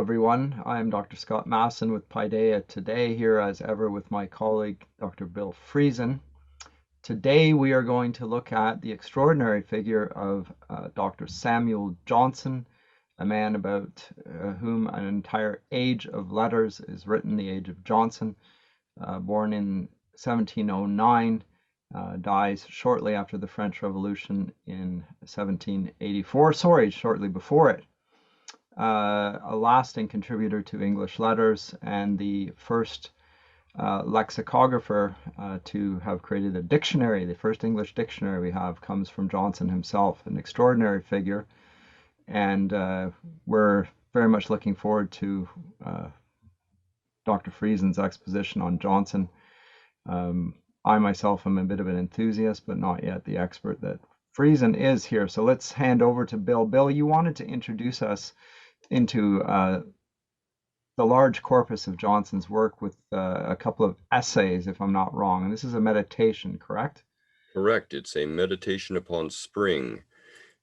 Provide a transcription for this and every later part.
everyone. I'm Dr. Scott Masson with Paideia today, here as ever with my colleague, Dr. Bill Friesen. Today we are going to look at the extraordinary figure of Dr. Samuel Johnson, a man about whom an entire age of letters is written, the age of Johnson, born in 1709, dies shortly after the French Revolution in 1784, shortly before it. A lasting contributor to English letters and the first lexicographer to have created a dictionary. The first English dictionary we have comes from Johnson himself, an extraordinary figure. And we're very much looking forward to Dr. Friesen's exposition on Johnson. I myself am a bit of an enthusiast, but not yet the expert that Friesen is here. So let's hand over to Bill. Bill, you wanted to introduce us into the large corpus of Johnson's work with a couple of essays, if I'm not wrong. And this is a meditation, correct? Correct. It's a meditation upon spring,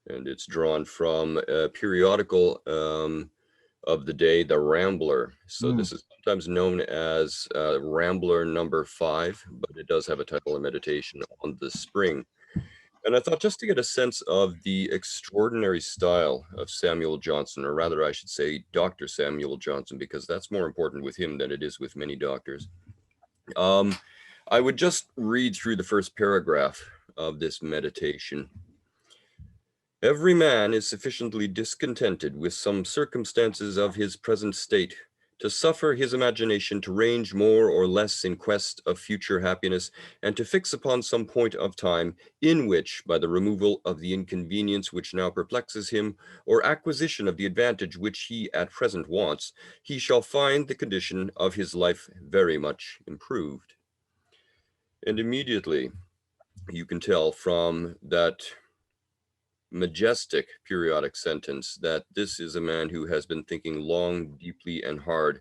and it's drawn from a periodical of the day, The Rambler. So this is sometimes known as Rambler number 5, but it does have a title, of meditation on the spring. And I thought, just to get a sense of the extraordinary style of Samuel Johnson, or rather I should say Dr. Samuel Johnson, because that's more important with him than it is with many doctors. I would just read through the first paragraph of this meditation. Every man is sufficiently discontented with some circumstances of his present state to suffer his imagination to range more or less in quest of future happiness, and to fix upon some point of time in which, by the removal of the inconvenience which now perplexes him, or acquisition of the advantage which he at present wants, he shall find the condition of his life very much improved. And immediately you can tell from that majestic periodic sentence that this is a man who has been thinking long, deeply, and hard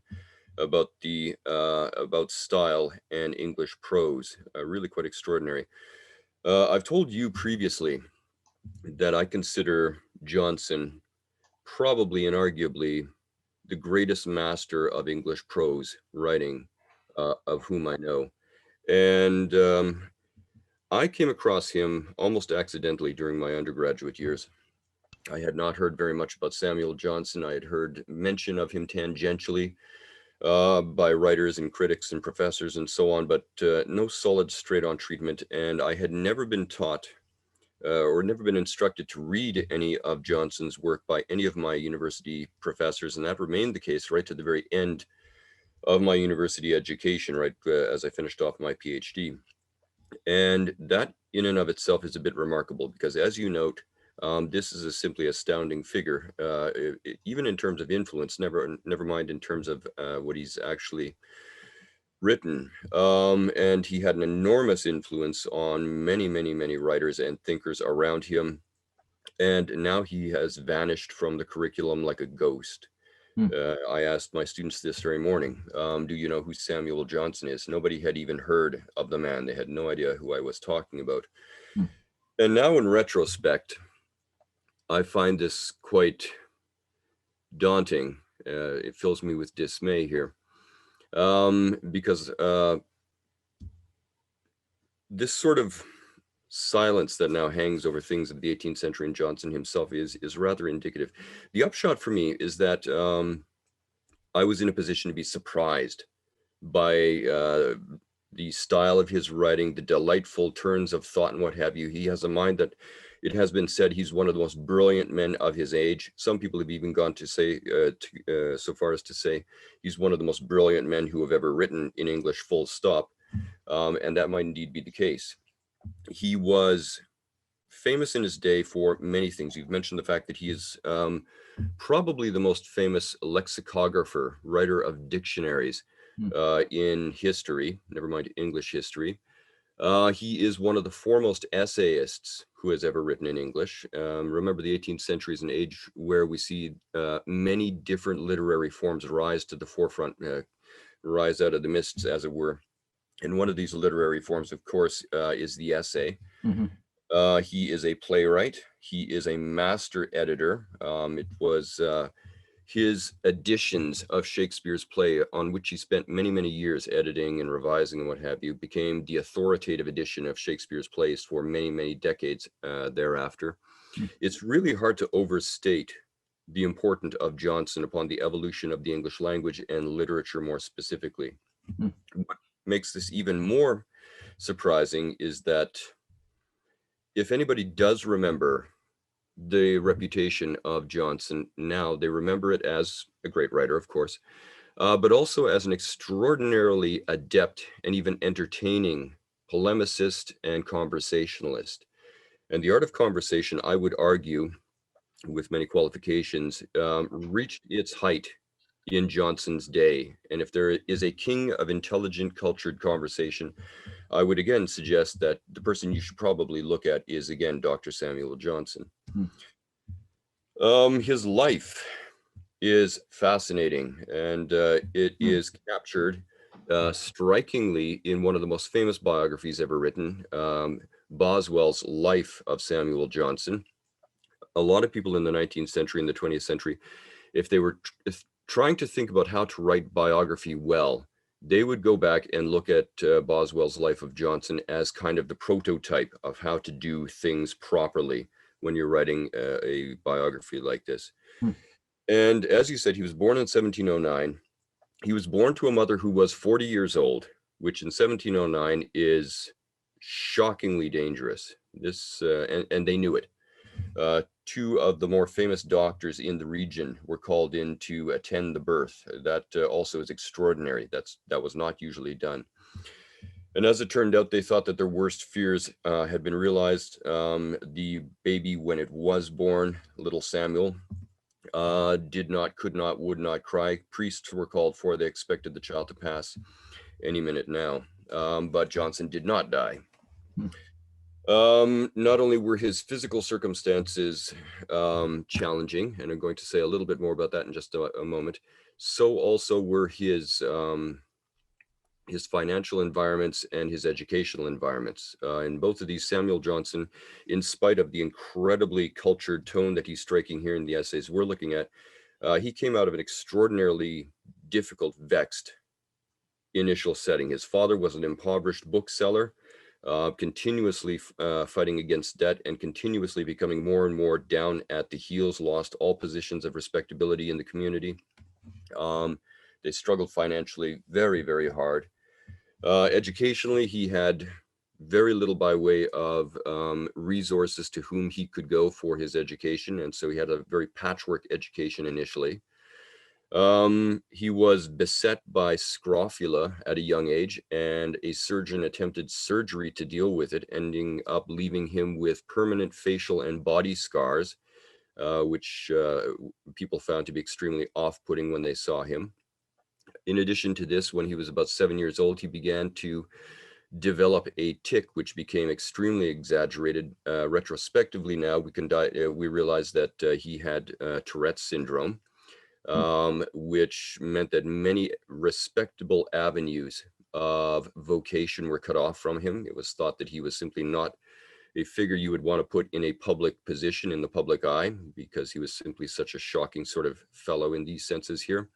about the about style and English prose. Really quite extraordinary. I've told you previously that I consider Johnson probably and arguably the greatest master of English prose writing of whom I know. And I came across him almost accidentally during my undergraduate years. I had not heard very much about Samuel Johnson. I had heard mention of him tangentially by writers and critics and professors and so on, but no solid straight-on treatment. And I had never been taught or never been instructed to read any of Johnson's work by any of my university professors. And that remained the case right to the very end of my university education, right as I finished off my PhD. And that in and of itself is a bit remarkable because, as you note, this is a simply astounding figure, even in terms of influence, never mind in terms of what he's actually written. And he had an enormous influence on many, many, many writers and thinkers around him. And now he has vanished from the curriculum like a ghost. I asked my students this very morning, do you know who Samuel Johnson is? Nobody had even heard of the man. They had no idea who I was talking about. And now in retrospect, I find this quite daunting. It fills me with dismay here because this sort of silence that now hangs over things of the 18th century and Johnson himself is rather indicative. The upshot for me is that I was in a position to be surprised by the style of his writing, the delightful turns of thought and what have you. He has a mind that, it has been said, he's one of the most brilliant men of his age. Some people have even gone to say, so far as to say, he's one of the most brilliant men who have ever written in English, full stop. And that might indeed be the case. He was famous in his day for many things. You've mentioned the fact that he is probably the most famous lexicographer, writer of dictionaries in history, never mind English history. He is one of the foremost essayists who has ever written in English. Remember, the 18th century is an age where we see many different literary forms rise to the forefront, rise out of the mists, as it were. And one of these literary forms, of course, is the essay. He is a playwright. He is a master editor. It was his editions of Shakespeare's play, on which he spent many, many years editing and revising and what have you, became the authoritative edition of Shakespeare's plays for many, many decades thereafter. It's really hard to overstate the importance of Johnson upon the evolution of the English language and literature more specifically. What makes this even more surprising is that if anybody does remember the reputation of Johnson now, they remember it as a great writer, of course, but also as an extraordinarily adept and even entertaining polemicist and conversationalist. And the art of conversation, I would argue, with many qualifications, reached its height in Johnson's day. And if there is a king of intelligent, cultured conversation, I would again suggest that the person you should probably look at is, again, Dr. Samuel Johnson. His life is fascinating, and it is captured strikingly in one of the most famous biographies ever written, Boswell's Life of Samuel Johnson. A lot of people in the 19th century and the 20th century, if they were trying to think about how to write biography well, they would go back and look at Boswell's Life of Johnson as kind of the prototype of how to do things properly when you're writing a biography like this. And as you said, he was born in 1709. He was born to a mother who was 40 years old, which in 1709 is shockingly dangerous. This and they knew it. Two of the more famous doctors in the region were called in to attend the birth. That also is extraordinary. That was not usually done. And as it turned out, they thought that their worst fears had been realized. The baby, when it was born, little Samuel, did not, could not, would not cry. Priests were called for. They expected the child to pass any minute now. But Johnson did not die. Not only were his physical circumstances challenging, and I'm going to say a little bit more about that in just a moment, so also were his financial environments and his educational environments. In both of these, Samuel Johnson, in spite of the incredibly cultured tone that he's striking here in the essays we're looking at, he came out of an extraordinarily difficult, vexed initial setting. His father was an impoverished bookseller, continuously fighting against debt and continuously becoming more and more down at the heels, lost all positions of respectability in the community. They struggled financially very, very hard. Educationally, he had very little by way of resources to whom he could go for his education, and so he had a very patchwork education initially. He was beset by scrofula at a young age, and a surgeon attempted surgery to deal with it, ending up leaving him with permanent facial and body scars, which people found to be extremely off-putting when they saw him. In addition to this, when he was about 7 years old, he began to develop a tic, which became extremely exaggerated. Retrospectively now, we realize that he had Tourette's syndrome, which meant that many respectable avenues of vocation were cut off from him. It was thought that he was simply not a figure you would want to put in a public position in the public eye, because he was simply such a shocking sort of fellow in these senses here.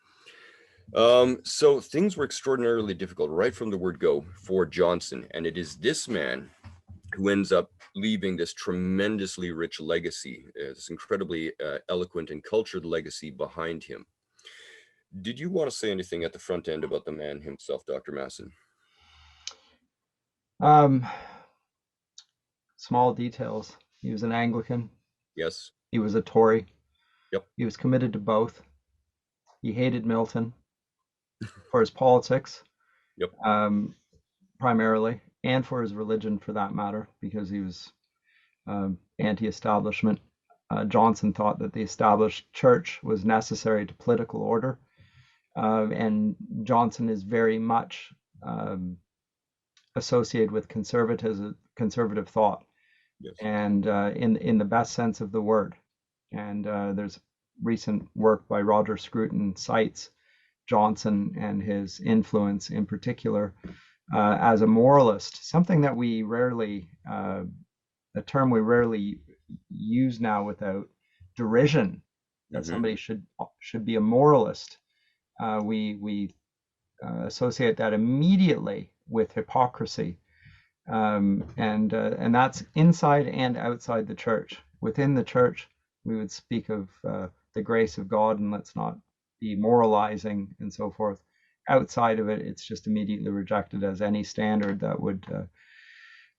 So things were extraordinarily difficult right from the word go for Johnson. And it is this man who ends up leaving this tremendously rich legacy, this incredibly eloquent and cultured legacy behind him. Did you want to say anything at the front end about the man himself, Dr. Masson? Small details. He was an Anglican. Yes. He was a Tory. Yep. He was committed to both. He hated Milton for his politics, Yep. Primarily, and for his religion, for that matter, because he was anti-establishment. Johnson thought that the established church was necessary to political order, and Johnson is very much associated with conservative thought, Yes. and in the best sense of the word. And there's recent work by Roger Scruton cites Johnson and his influence in particular as a moralist, something that we rarely, a term we rarely use now without derision. that Hmm. somebody should be a moralist. We associate that immediately with hypocrisy, and that's inside and outside the church. Within the church, we would speak of the grace of God, and let's not be moralizing and so forth. Outside of it, it's just immediately rejected as any standard that would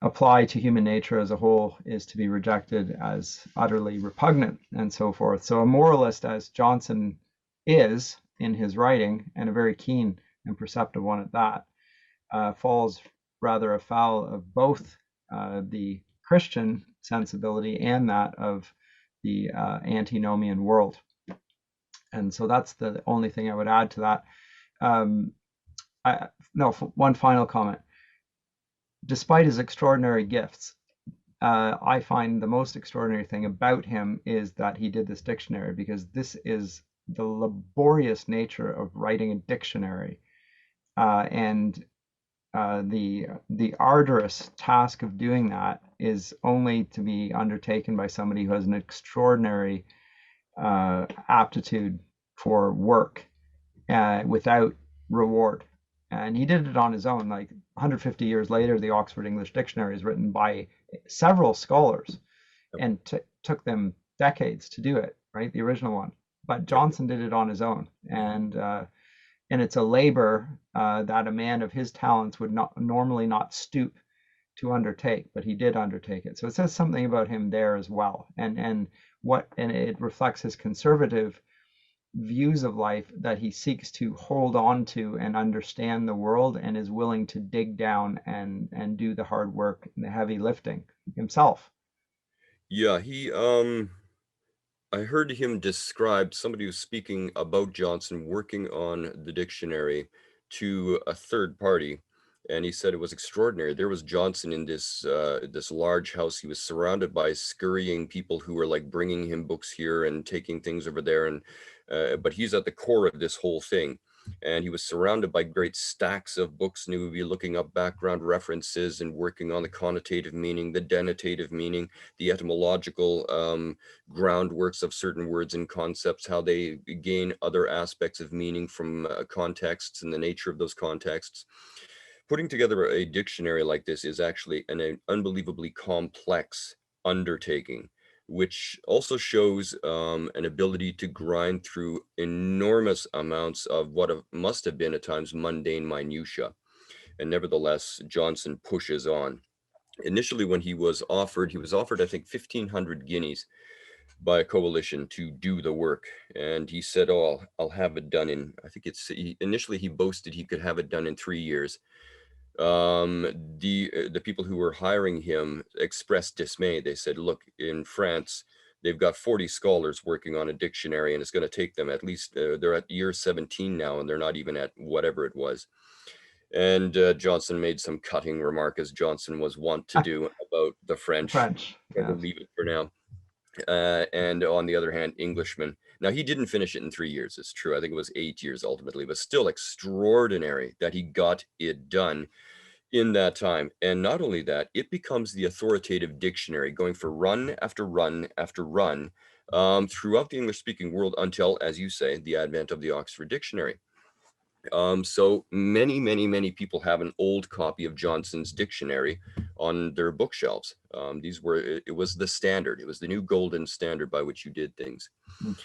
apply to human nature as a whole is to be rejected as utterly repugnant and so forth. So a moralist, as Johnson is in his writing, and a very keen and perceptive one at that, falls rather afoul of both the Christian sensibility and that of the antinomian world. And so that's the only thing I would add to that. Um, one final comment. Despite his extraordinary gifts, I find the most extraordinary thing about him is that he did this dictionary, because this is the laborious nature of writing a dictionary, and the arduous task of doing that is only to be undertaken by somebody who has an extraordinary aptitude for work without reward. And he did it on his own. Like 150 years later, the Oxford English Dictionary is written by several scholars, Yep. and took them decades to do it, right? The original one. But Yep. Johnson did it on his own. And it's a labor that a man of his talents would not normally not stoop to undertake, but he did undertake it. So it says something about him there as well, and it reflects his conservative views of life, that he seeks to hold on to and understand the world, and is willing to dig down and do the hard work and the heavy lifting himself. Yeah, I heard him describe, somebody was speaking about Johnson working on the dictionary to a third party, and he said it was extraordinary. There was Johnson in this large house. He was surrounded by scurrying people who were like bringing him books here and taking things over there, and but he's at the core of this whole thing. And he was surrounded by great stacks of books, and he would be looking up background references and working on the connotative meaning, the denotative meaning, the etymological groundworks of certain words and concepts, how they gain other aspects of meaning from contexts and the nature of those contexts. Putting together a dictionary like this is actually an unbelievably complex undertaking, which also shows an ability to grind through enormous amounts of what must have been at times mundane minutia. And nevertheless, Johnson pushes on. Initially, when he was offered, I think, 1,500 guineas by a coalition to do the work. And he said, "Oh, I'll have it done in," I think initially he boasted he could have it done in 3 years. The people who were hiring him expressed dismay. They said, "Look, in France, they've got 40 scholars working on a dictionary, and it's going to take them at least, they're at year 17 now, and they're not even at whatever it was." And Johnson made some cutting remark, as Johnson was wont to do, about the French. French, Going to yes. leave it for now. And on the other hand, Englishman. Now, he didn't finish it in 3 years, it's true. I think it was 8 years ultimately, but still extraordinary that he got it done in that time. And not only that, it becomes the authoritative dictionary, going for run after run after run throughout the English-speaking world until, as you say, the advent of the Oxford Dictionary. So many, many, many people have an old copy of Johnson's dictionary on their bookshelves. It was the standard. It was the new golden standard by which you did things. Mm.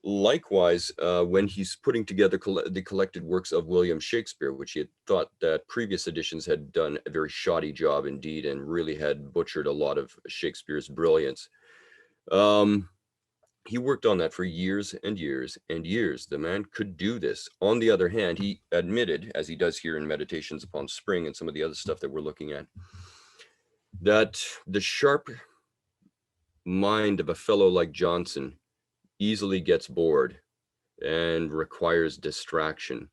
Likewise, when he's putting together the collected works of William Shakespeare, which he had thought that previous editions had done a very shoddy job indeed, and really had butchered a lot of Shakespeare's brilliance. He worked on that for years and years and years. The man could do this. On the other hand, he admitted, as he does here in Meditations upon Spring and some of the other stuff that we're looking at, that the sharp mind of a fellow like Johnson easily gets bored and requires distraction.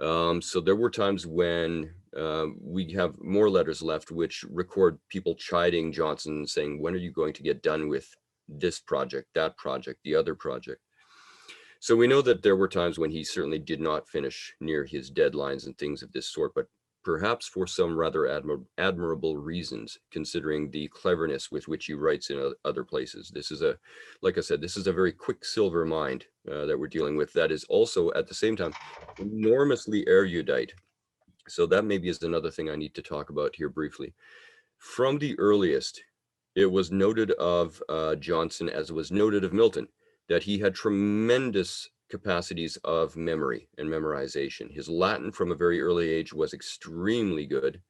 So there were times when we have more letters left which record people chiding Johnson, saying, "When are you going to get done with this project, that project, the other project?" So we know that there were times when he certainly did not finish near his deadlines and things of this sort, but perhaps for some rather admirable reasons, considering the cleverness with which he writes in other places. This is like I said, this is a very quicksilver mind that we're dealing with that is also at the same time enormously erudite. So that maybe is another thing I need to talk about here briefly. From the earliest, it was noted of Johnson, as it was noted of Milton, that he had tremendous capacities of memory and memorization. His Latin from a very early age was extremely good,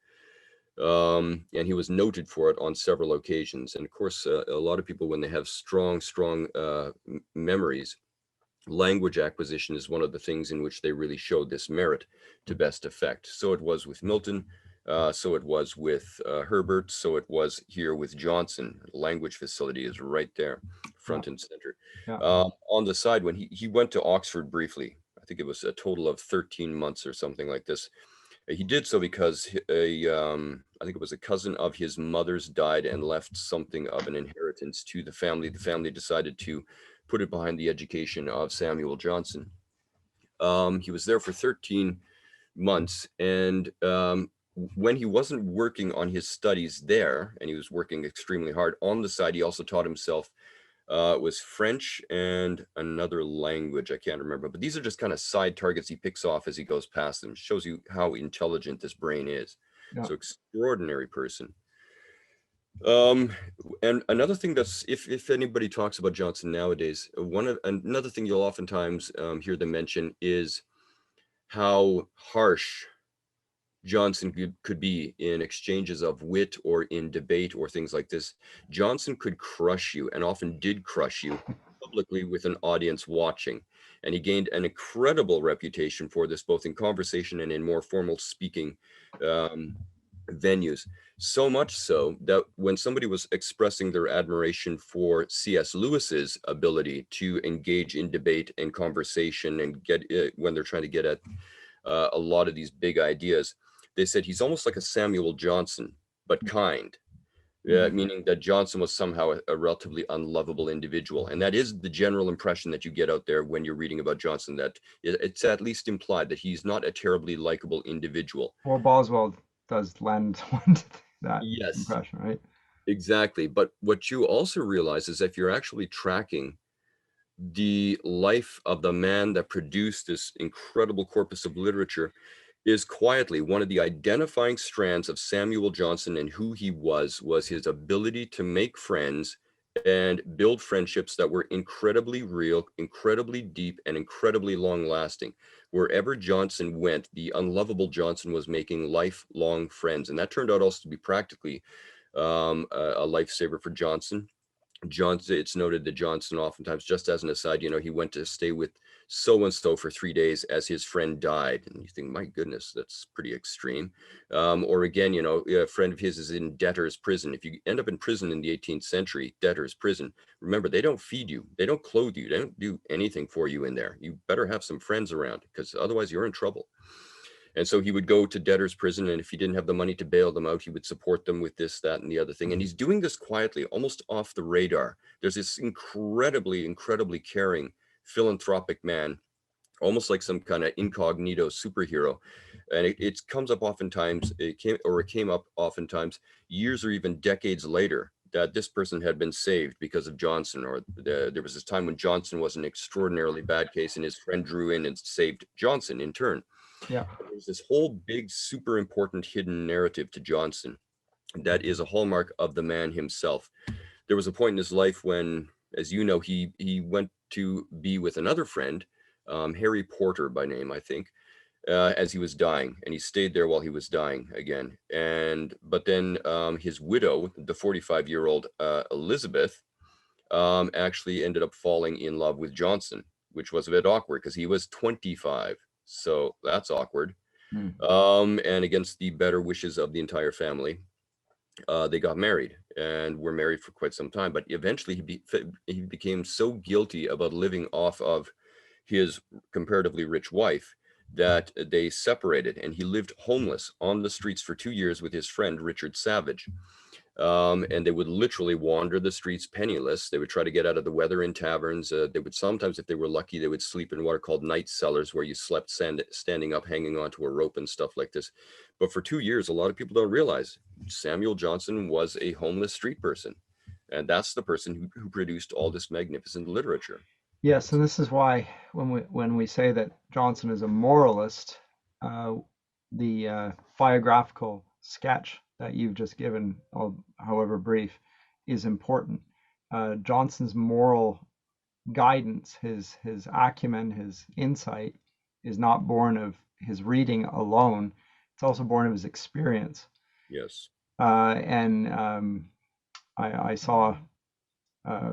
and he was noted for it on several occasions. And of course, a lot of people, when they have strong memories, language acquisition is one of the things in which they really showed this merit to best effect. So it was with Milton, so it was with Herbert, so it was here with Johnson. Language facility is right there, front and center. On the side, when he went to Oxford briefly, I think it was a total of 13 months or something like this. He did so because I think it was a cousin of his mother's died and left something of an inheritance to the family. The family decided to put it behind the education of Samuel Johnson. He was there for 13 months, and when he wasn't working on his studies there, and he was working extremely hard on the side, he also taught himself it was French and another language. I can't remember, but these are just kind of side targets he picks off as he goes past them. Shows you how intelligent this brain is. So extraordinary person. And another thing that's, if anybody talks about Johnson nowadays, another thing you'll oftentimes hear them mention is how harsh Johnson could be in exchanges of wit or in debate or things like this. Johnson could crush you, and often did crush you publicly with an audience watching. And he gained an incredible reputation for this, both in conversation and in more formal speaking venues. So much so that when somebody was expressing their admiration for C.S. Lewis's ability to engage in debate and conversation and get when they're trying to get at a lot of these big ideas, they said he's almost like a Samuel Johnson, but kind, meaning that Johnson was somehow a relatively unlovable individual. And that is the general impression that you get out there when you're reading about Johnson, that it's at least implied that he's not a terribly likable individual. Well, Boswell does lend one to that impression, right? Exactly. But what you also realize is if you're actually tracking the life of the man that produced this incredible corpus of literature, is quietly one of the identifying strands of Samuel Johnson and who he was his ability to make friends and build friendships that were incredibly real, incredibly deep, and incredibly long lasting. Wherever Johnson went, the unlovable Johnson was making lifelong friends. And that turned out also to be practically a lifesaver for Johnson. It's noted that Johnson oftentimes, just as an aside, he went to stay with so-and-so for 3 days as his friend died. And you think, my goodness, that's pretty extreme. Or again, a friend of his is in debtor's prison. If you end up in prison in the 18th century, debtor's prison, remember, they don't feed you. They don't clothe you. They don't do anything for you in there. You better have some friends around, because otherwise you're in trouble. And so he would go to debtor's prison, and if he didn't have the money to bail them out, he would support them with this, that, and the other thing. And he's doing this quietly, almost off the radar. There's this incredibly caring, philanthropic man, almost like some kind of incognito superhero. And it comes up oftentimes, it came up oftentimes years or even decades later, that this person had been saved because of Johnson, or there was this time when Johnson was an extraordinarily bad case, and his friend drew in and saved Johnson in turn. There's this whole big, super important hidden narrative to Johnson that is a hallmark of the man himself. There was a point in his life when, as you know, he went to be with another friend, Harry Porter by name, I think, as he was dying, and he stayed there while he was dying again. But then his widow, the 45-year-old Elizabeth, actually ended up falling in love with Johnson, which was a bit awkward because he was 25. So that's awkward. And against the better wishes of the entire family, they got married and were married for quite some time. But eventually he became so guilty about living off of his comparatively rich wife that they separated, and he lived homeless on the streets for 2 years with his friend Richard Savage. And they would literally wander the streets penniless. They would try to get out of the weather in taverns. They would sometimes, if they were lucky, they would sleep in what are called night cellars, where you slept standing up, hanging onto a rope and stuff like this. But for 2 years, a lot of people don't realize Samuel Johnson was a homeless street person. And that's the person who produced all this magnificent literature. Yes, and this is why when we say that Johnson is a moralist, uh, the biographical sketch that you've just given, however brief, is important. Johnson's moral guidance, his acumen, his insight, is not born of his reading alone. It's also born of his experience. Yes. And I saw uh,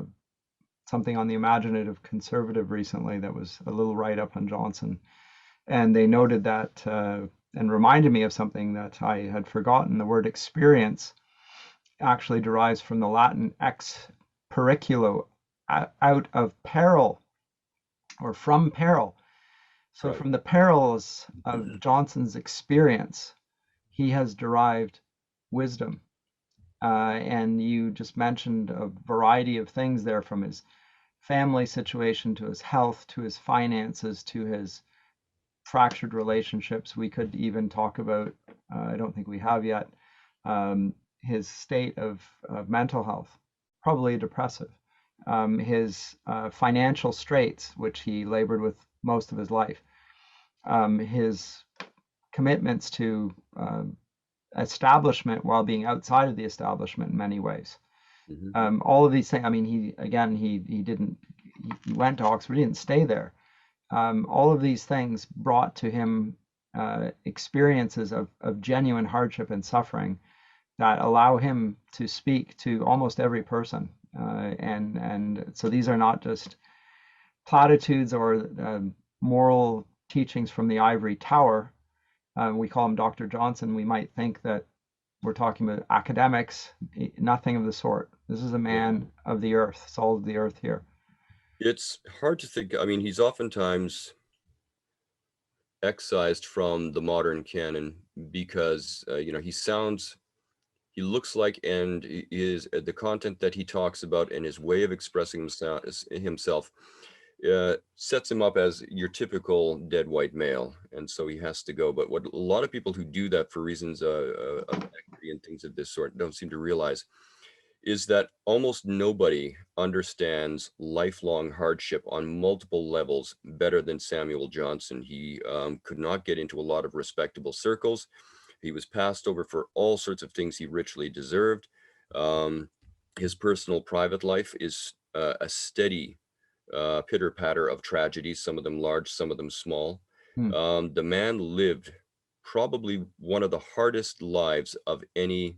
something on the Imaginative Conservative recently that was a little write-up on Johnson, and they noted that and reminded me of something that I had forgotten. The word experience actually derives from the Latin ex periculo, out of peril or from peril. So Right. from the perils of Johnson's experience, he has derived wisdom. And you just mentioned a variety of things there, from his family situation to his health to his finances to his fractured relationships. We could even talk about, I don't think we have yet, his state of mental health, probably depressive, his financial straits, which he labored with most of his life, his commitments to establishment while being outside of the establishment in many ways. Mm-hmm. All of these things. I mean, he didn't. He went to Oxford. He didn't stay there. All of these things brought to him experiences of genuine hardship and suffering that allow him to speak to almost every person. And so these are not just platitudes or moral teachings from the ivory tower. We call him Dr. Johnson. We might think that we're talking about academics. Nothing of the sort. This is a No. man of the earth, salt of the earth here. It's hard to think. I mean, he's oftentimes excised from the modern canon because, he looks like, and is the content that he talks about and his way of expressing himself sets him up as your typical dead white male, and so he has to go. But what a lot of people who do that for reasons of equity and things of this sort don't seem to realize is that almost nobody understands lifelong hardship on multiple levels better than Samuel Johnson. He could not get into a lot of respectable circles. He was passed over for all sorts of things he richly deserved. Um, his personal private life is a steady pitter patter of tragedies, some of them large, some of them small. Hmm. The man lived probably one of the hardest lives of any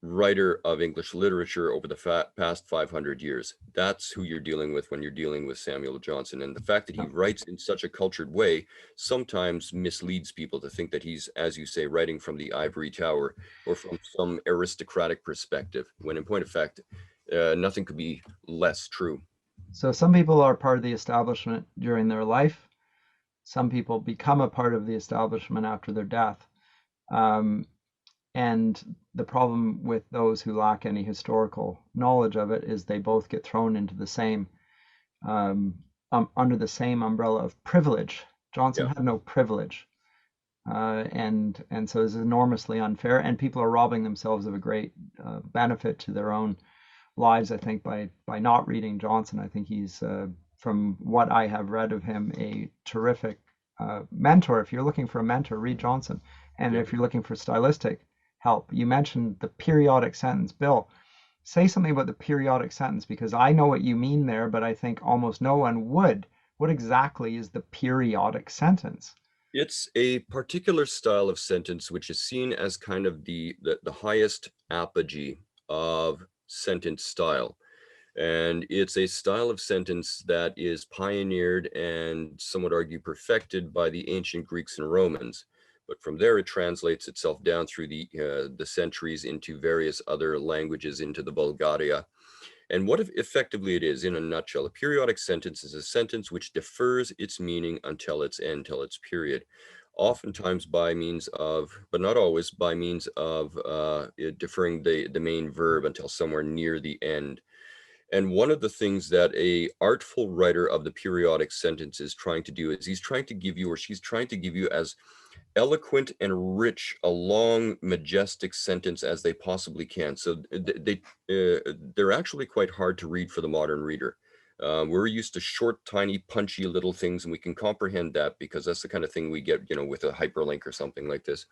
writer of English literature over the past 500 years. That's who you're dealing with when you're dealing with Samuel Johnson. And the fact that he writes in such a cultured way sometimes misleads people to think that he's, as you say, writing from the ivory tower or from some aristocratic perspective, when in point of fact, nothing could be less true. So some people are part of the establishment during their life. Some people become a part of the establishment after their death. Um, and the problem with those who lack any historical knowledge of it is they both get thrown into the same, under the same umbrella of privilege. Johnson Yeah. had no privilege. And so it's enormously unfair, and people are robbing themselves of a great benefit to their own lives, I think, by not reading Johnson. I think he's, from what I have read of him, a terrific mentor. If you're looking for a mentor, read Johnson. And Yeah. if you're looking for stylistic help, you mentioned the periodic sentence. Bill, say something about the periodic sentence, because I know what you mean there, but I think almost no one would. What exactly is the periodic sentence? It's a particular style of sentence which is seen as kind of the highest apogee of sentence style. And it's a style of sentence that is pioneered and some would argue perfected by the ancient Greeks and Romans. But from there, it translates itself down through the centuries into various other languages, into the Bulgaria. And what effectively it is, in a nutshell, a periodic sentence is a sentence which defers its meaning until its end, till its period. oftentimes by means of, but not always, by means of deferring the main verb until somewhere near the end. And one of the things that a artful writer of the periodic sentence is trying to do is he's trying to give you, or she's trying to give you, as eloquent and rich a long majestic sentence as they possibly can. So they're actually quite hard to read for the modern reader. We're used to short, tiny, punchy little things, and we can comprehend that because that's the kind of thing we get, with a hyperlink or something like this.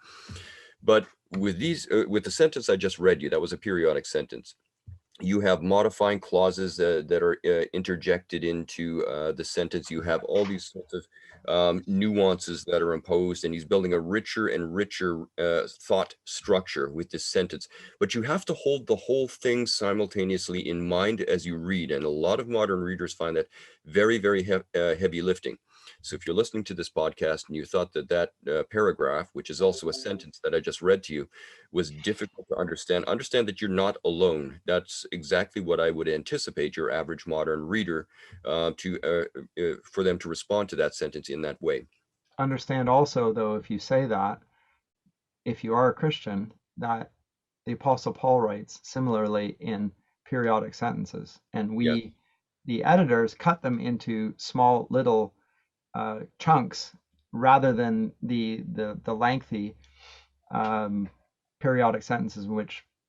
But with these, with the sentence I just read you, that was a periodic sentence. You have modifying clauses that are interjected into the sentence. You have all these sorts of nuances that are imposed, and he's building a richer and richer thought structure with this sentence. But you have to hold the whole thing simultaneously in mind as you read, and a lot of modern readers find that very, very heavy lifting. So if you're listening to this podcast and you thought that paragraph, which is also a sentence that I just read to you, was difficult to understand that you're not alone. That's exactly what I would anticipate your average modern reader for them to respond to that sentence in that way. Understand also, though, if you say that, if you are a Christian, that the Apostle Paul writes similarly in periodic sentences, and Yes, the editors, cut them into small little chunks rather than the lengthy periodic sentences in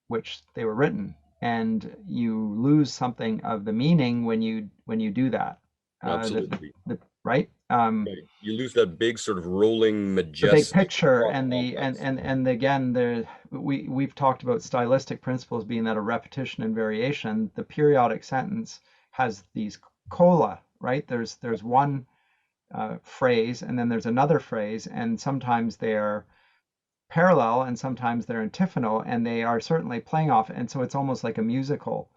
which they were written, and you lose something of the meaning when you do that. absolutely. Right? Right. You lose that big sort of rolling, The big majestic picture thought and complex. and again, we've talked about stylistic principles being that of repetition and variation. The periodic sentence has these cola, right? There's one phrase, and then there's another phrase, and sometimes they're parallel and sometimes they're antiphonal, and they are certainly playing off, and so it's almost like a musical,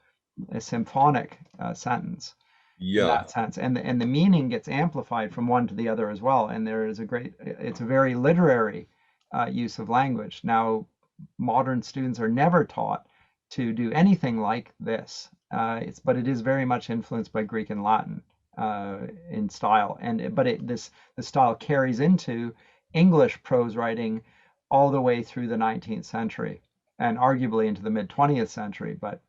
a symphonic sentence in Yeah, that sense, and the meaning gets amplified from one to the other as well. And there is it's a very literary use of language. Now, modern students are never taught to do anything like this, but it is very much influenced by Greek and Latin in style, and but the style carries into English prose writing all the way through the 19th century and arguably into the mid 20th century. But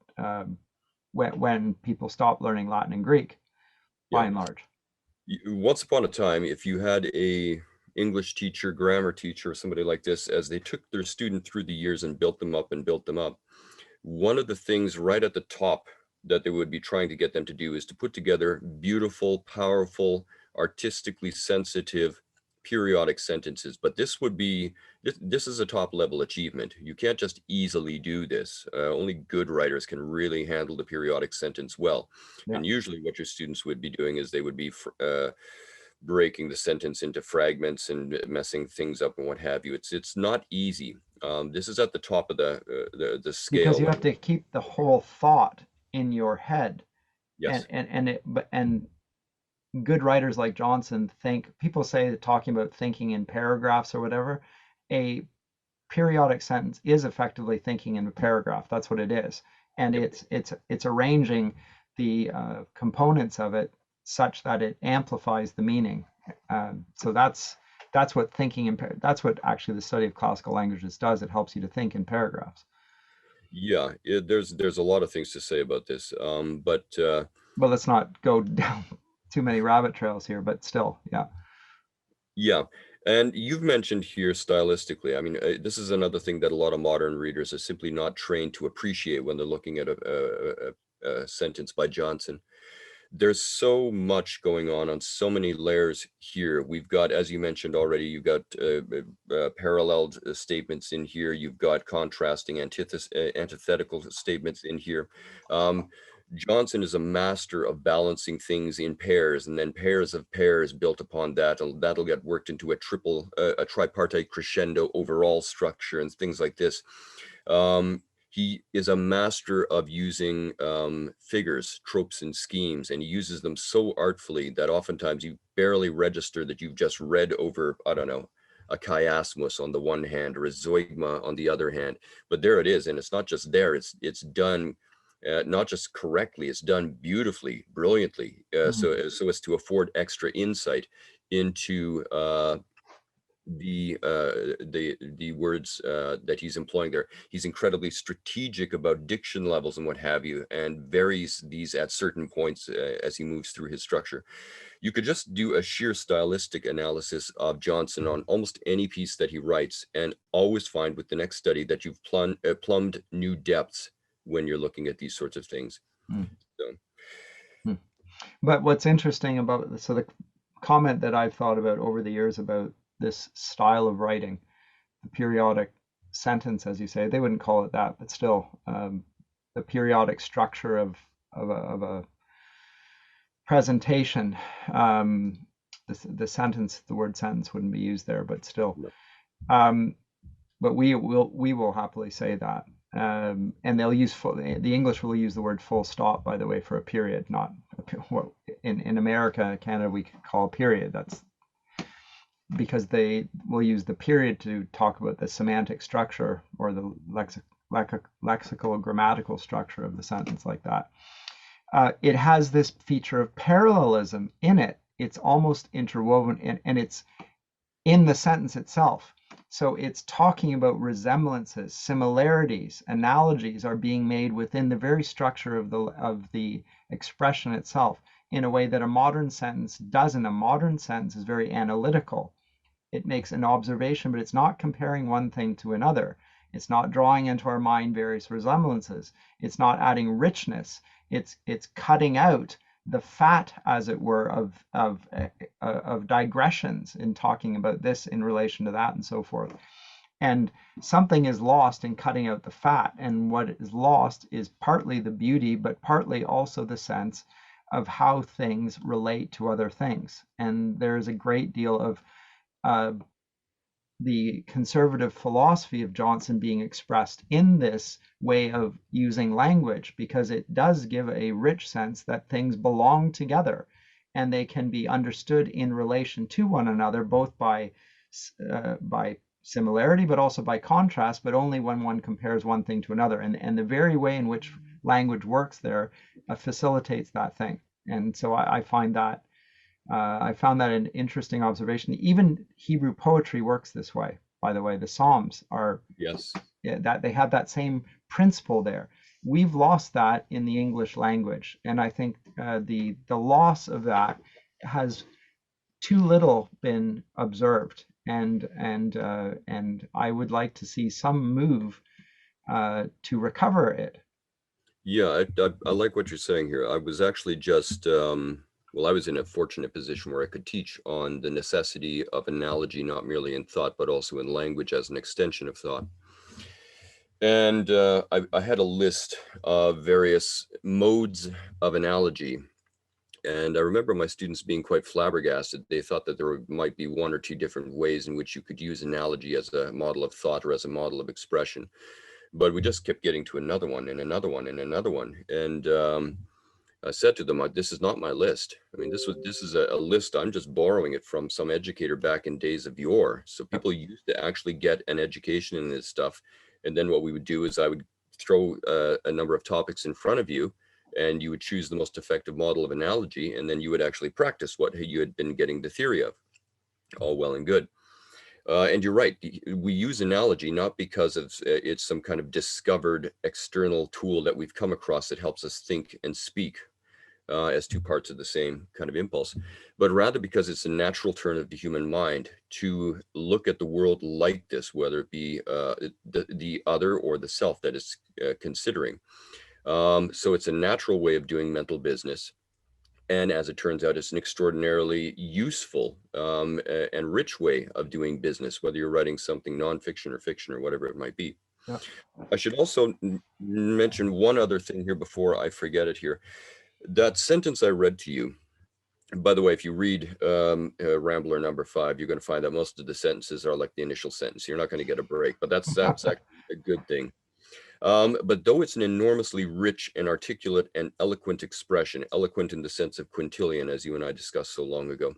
when people stopped learning Latin and Greek, by yeah. and large. Once upon a time, if you had a English teacher, grammar teacher, or somebody like this, as they took their student through the years and built them up and built them up, one of the things right at the top that they would be trying to get them to do is to put together beautiful, powerful, artistically sensitive periodic sentences. But this is a top level achievement. You can't just easily do this. Only good writers can really handle the periodic sentence well. Yeah. And usually what your students would be doing is they would be breaking the sentence into fragments and messing things up and what have you. It's not easy. This is at the top of the Because you scale. have to keep the whole thought in your head, Yes. and good writers like Johnson think, people say that talking about thinking in paragraphs or whatever, a periodic sentence is effectively thinking in a paragraph. That's what it is, and Yep. it's arranging the components of it such that it amplifies the meaning. So that's what thinking in that's what actually the study of classical languages does. It helps you to think in paragraphs. Yeah, there's a lot of things to say about this, but But let's not go down too many rabbit trails here. But still, yeah. yeah. And you've mentioned here stylistically. I mean, this is another thing that a lot of modern readers are simply not trained to appreciate when they're looking at a sentence by Johnson. There's so much going on so many layers here. We've got, as you mentioned already, you've got paralleled statements in here. You've got contrasting antithetical statements in here. Johnson is a master of balancing things in pairs, and then pairs of pairs built upon that, and that'll get worked into a tripartite crescendo overall structure and things like this. He is a master of using figures, tropes, and schemes, and he uses them so artfully that oftentimes you barely register that you've just read over, I don't know, a chiasmus on the one hand or a zeugma on the other hand. But there it is, and it's not just there; it's done not just correctly; it's done beautifully, brilliantly, Mhm. so as to afford extra insight into the words that he's employing there. He's incredibly strategic about diction levels and what have you, and varies these at certain points as he moves through his structure. You could just do a sheer stylistic analysis of Johnson on almost any piece that he writes, and always find with the next study that you've plumbed new depths when you're looking at these sorts of things. Mm. So, Mm. But what's interesting about, so the comment that I've thought about over the years about this style of writing, the periodic sentence, as you say, they wouldn't call it that, but still, the periodic structure of a presentation. The sentence, the word sentence wouldn't be used there, but still. Um, but we will happily say that. And they'll use the English will use the word full stop, by the way, for a period, not what in America, Canada, we could call a period. That's because they will use the period to talk about the semantic structure or the lexical grammatical structure of the sentence, like that. It has this feature of parallelism in it. It's almost interwoven, and it's in the sentence itself. So it's talking about resemblances, similarities, analogies are being made within the very structure of the expression itself in a way that a modern sentence doesn't. A modern sentence is very analytical. It makes an observation, but it's not comparing one thing to another. It's not drawing into our mind various resemblances. It's not adding richness. It's cutting out the fat, as it were, of digressions in talking about this in relation to that and so forth. And something is lost in cutting out the fat, and what is lost is partly the beauty, but partly also the sense of how things relate to other things. And there's a great deal of the conservative philosophy of Johnson being expressed in this way of using language, because it does give a rich sense that things belong together and they can be understood in relation to one another, both by similarity but also by contrast, but only when one compares one thing to another. And the very way in which language works there facilitates that thing. And so I find that I found that an interesting observation. Even Hebrew poetry works this way, by the way. The Psalms are, yes, that they have that same principle there. We've lost that in the English language, and I think the loss of that has too little been observed, and I would like to see some move to recover it. yeah, I like what you're saying here. I was actually just well, I was in a fortunate position where I could teach on the necessity of analogy, not merely in thought, but also in language as an extension of thought. And I had a list of various modes of analogy. And I remember my students being quite flabbergasted. They thought that there might be one or two different ways in which you could use analogy as a model of thought or as a model of expression. But we just kept getting to another one and another one and another one. And I said to them, this is not my list. I mean, this is a list. I'm just borrowing it from some educator back in days of yore. So people used to actually get an education in this stuff. And then what we would do is I would throw a number of topics in front of you, and you would choose the most effective model of analogy. And then you would actually practice what you had been getting the theory of. All well and good. And you're right. We use analogy not because it's some kind of discovered external tool that we've come across that helps us think and speak as two parts of the same kind of impulse, but rather because it's a natural turn of the human mind to look at the world like this, whether it be the other or the self that is considering. So it's a natural way of doing mental business. And as it turns out, it's an extraordinarily useful and rich way of doing business, whether you're writing something nonfiction or fiction or whatever it might be. Yeah. I should also mention one other thing here before I forget it here. That sentence I read to you, by the way, if you read Rambler number 5, you're going to find that most of the sentences are like the initial sentence. You're not going to get a break, but that's actually a good thing. But though it's an enormously rich and articulate and eloquent expression, eloquent in the sense of quintillion, as you and I discussed so long ago,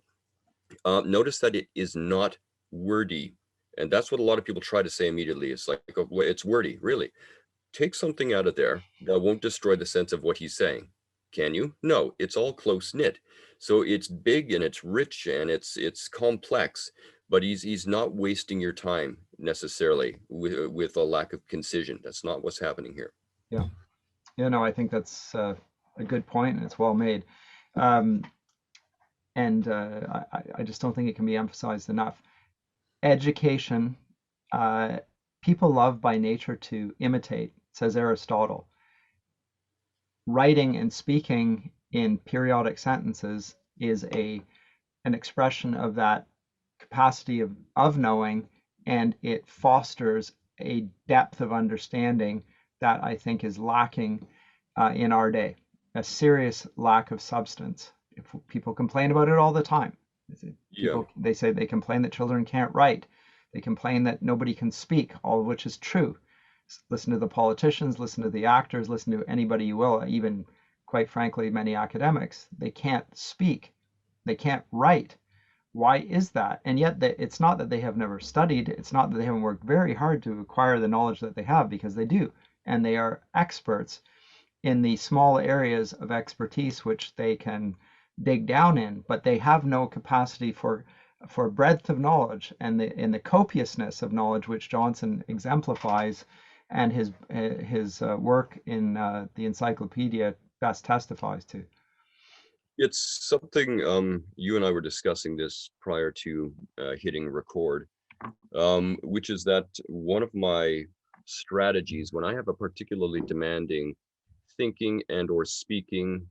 notice that it is not wordy. And that's what a lot of people try to say immediately. It's like, oh, it's wordy, really. Take something out of there that won't destroy the sense of what he's saying. Can you? No, it's all close knit. So it's big and it's rich and it's complex, but he's not wasting your time necessarily with a lack of concision. That's not what's happening here. Yeah. Yeah, no, I think that's a good point, and it's well made. Um, and I just don't think it can be emphasized enough. Education, uh, people love by nature to imitate, says Aristotle. Writing and speaking in periodic sentences is an expression of that capacity of knowing, and it fosters a depth of understanding that I think is lacking in our day, a serious lack of substance. If people complain about it all the time. Yeah. They say they complain that children can't write. They complain that nobody can speak, all of which is true. Listen to the politicians, listen to the actors, listen to anybody you will, even quite frankly, many academics. They can't speak. They can't write. Why is that? And yet it's not that they have never studied. It's not that they haven't worked very hard to acquire the knowledge that they have, because they do. And they are experts in the small areas of expertise which they can dig down in, but they have no capacity for breadth of knowledge and the copiousness of knowledge which Johnson exemplifies, and his work in the encyclopedia best testifies to. It's something, you and I were discussing this prior to hitting record, which is that one of my strategies when I have a particularly demanding thinking and or speaking